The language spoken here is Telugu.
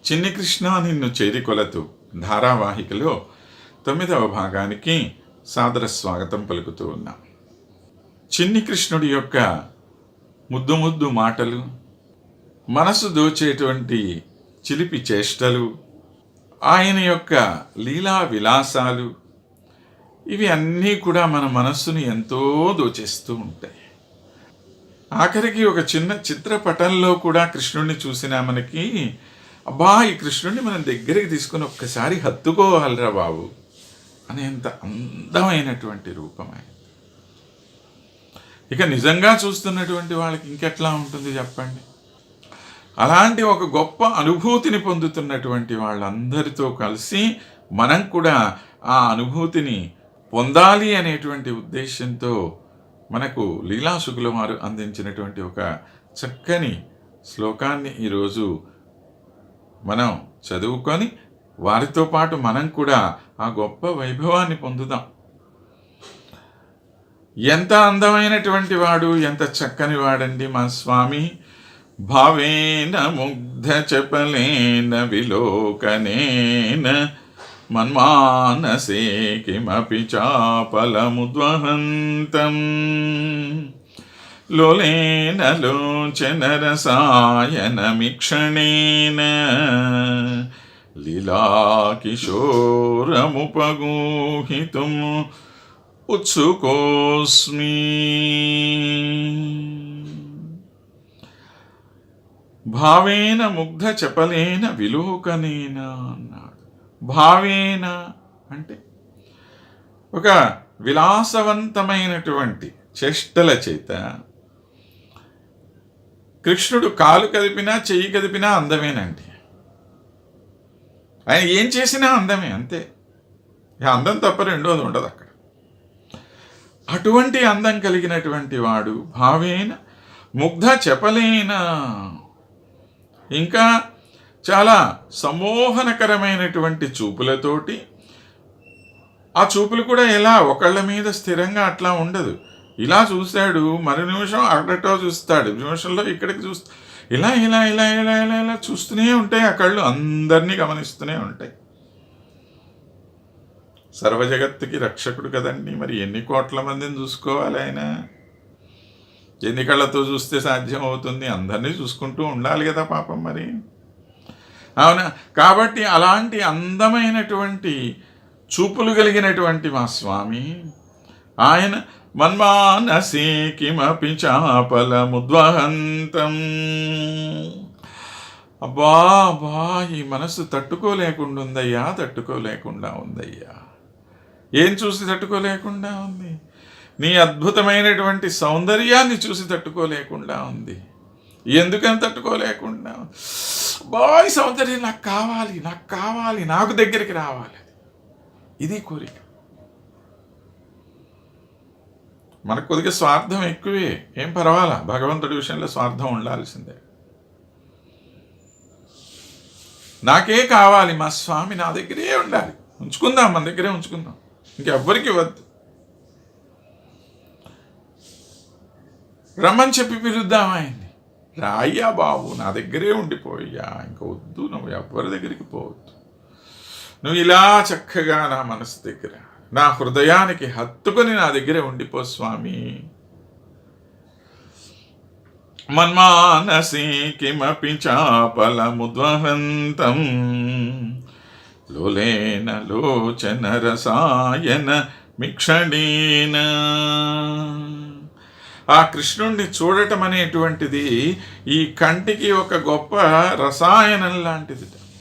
చిన్ని కృష్ణ నిన్ను చేరికొలతు ధారావాహికలో 9వ భాగానికి సాదర స్వాగతం పలుకుతూ ఉన్నాం. చిన్ని కృష్ణుడి యొక్క ముద్దు ముద్దు మాటలు, మనసు దోచేటువంటి చిలిపి చేష్టలు, ఆయన యొక్క లీలా విలాసాలు, ఇవి అన్నీ కూడా మన మనస్సును ఎంతో దోచేస్తూ ఉంటాయి. ఆఖరికి ఒక చిన్న చిత్రపటంలో కూడా కృష్ణుడిని చూసినా మనకి అబ్బా ఈ కృష్ణుడిని మనం దగ్గరికి తీసుకుని ఒక్కసారి హత్తుకోవాలిరా బాబు అనేంత అందమైనటువంటి రూపమే. ఇక నిజంగా చూస్తున్నటువంటి వాళ్ళకి ఇంకెట్లా ఉంటుంది చెప్పండి. అలాంటి ఒక గొప్ప అనుభూతిని పొందుతున్నటువంటి వాళ్ళందరితో కలిసి మనం కూడా ఆ అనుభూతిని పొందాలి అనేటువంటి ఉద్దేశంతో మనకు లీలాశుకుల వారు అందించినటువంటి ఒక చక్కని శ్లోకాన్ని ఈరోజు మనం చదువుకొని వారితో పాటు మనం కూడా ఆ గొప్ప వైభవాన్ని పొందుదాం. ఎంత అందమైనటువంటి వాడు, ఎంత చక్కని వాడండి మా స్వామి. భావేన ముగ్ధ చపలేన విలోకనేన మన్మానసే కిమపి చాపలముద్వహంతం లోలేన లోచన రసాయనమిక్షణేన లీలాకిశోరముపగూహితుం ఉత్సుకోస్మి. భావేన ముగ్ధ చపలేన విలోకనేన అన్నాడు. భావేన అంటే ఒక విలాసవంతమైనటువంటి చేష్టల చేత కృష్ణుడు కాలు కదిపినా చెయ్యి కదిపినా అందమేనండి. ఆయన ఏం చేసినా అందమే, అంతే. అందం తప్ప రెండోది ఉండదు అక్కడ. అటువంటి అందం కలిగినటువంటి వాడు భావేన ముగ్ధ చెప్పలేన, ఇంకా చాలా సమ్మోహనకరమైనటువంటి చూపులతోటి, ఆ చూపులు కూడా ఎలా ఒకళ్ళ మీద స్థిరంగా అట్లా ఉండదు. ఇలా చూస్తాడు, మరు నిమిషం అక్కడటో చూస్తాడు, నిమిషంలో ఇక్కడికి చూస్తా, ఇలా ఇలా ఇలా ఇలా ఇలా ఇలా చూస్తూనే ఉంటాయి. ఆ కళ్ళు అందరినీ గమనిస్తూనే ఉంటాయి. సర్వజగత్తుకి రక్షకుడు కదండి, మరి ఎన్ని కోట్ల మందిని చూసుకోవాలి ఆయన? ఎన్ని కళ్ళతో చూస్తే సాధ్యం అవుతుంది? అందరినీ చూసుకుంటూ ఉండాలి కదా పాపం మరి, అవునా? కాబట్టి అలాంటి అందమైనటువంటి చూపులు కలిగినటువంటి మా స్వామి ఆయన మన్మానసే కిమపి చాపలముద్వహంతం. అబ్బా అబ్బా, ఈ మనసు తట్టుకోలేకుండా ఉందయ్యా, తట్టుకోలేకుండా ఉందయ్యా. ఏం చూసి తట్టుకోలేకుండా ఉంది? నీ అద్భుతమైనటువంటి సౌందర్యాన్ని చూసి తట్టుకోలేకుండా ఉంది. ఎందుకని తట్టుకోలేకుండా? బాయ్ సౌందర్యం నాకు కావాలి, నాకు కావాలి, నాకు దగ్గరికి రావాలి, ఇది కోరిక. మనకు కొద్దిగా స్వార్థం ఎక్కువే, ఏం పర్వాలా, భగవంతుడి విషయంలో స్వార్థం ఉండాల్సిందే. నాకే కావాలి, మా స్వామి నా దగ్గరే ఉండాలి, ఉంచుకుందాం, మన దగ్గరే ఉంచుకుందాం, ఇంకెవ్వరికి వద్దు. రమ్మని చెప్పి పిలుద్దాం ఆయన్ని. రాయ్యా బాబు, నా దగ్గరే ఉండిపోయ్యా, ఇంక వద్దు, నువ్వు ఎవ్వరి దగ్గరికి పోవద్దు, నువ్వు ఇలా చక్కగా నా మనసు దగ్గర, నా హృదయానికి హత్తుకొని నా దగ్గరే ఉండిపో స్వామి. మన్మానసే కిమపి చాపలముద్వహంతం లోలేన లోచన రసాయన మిక్షణేన. ఆ కృష్ణుణ్ణి చూడటం అనేటువంటిది ఈ కంటికి ఒక గొప్ప రసాయనం లాంటిది.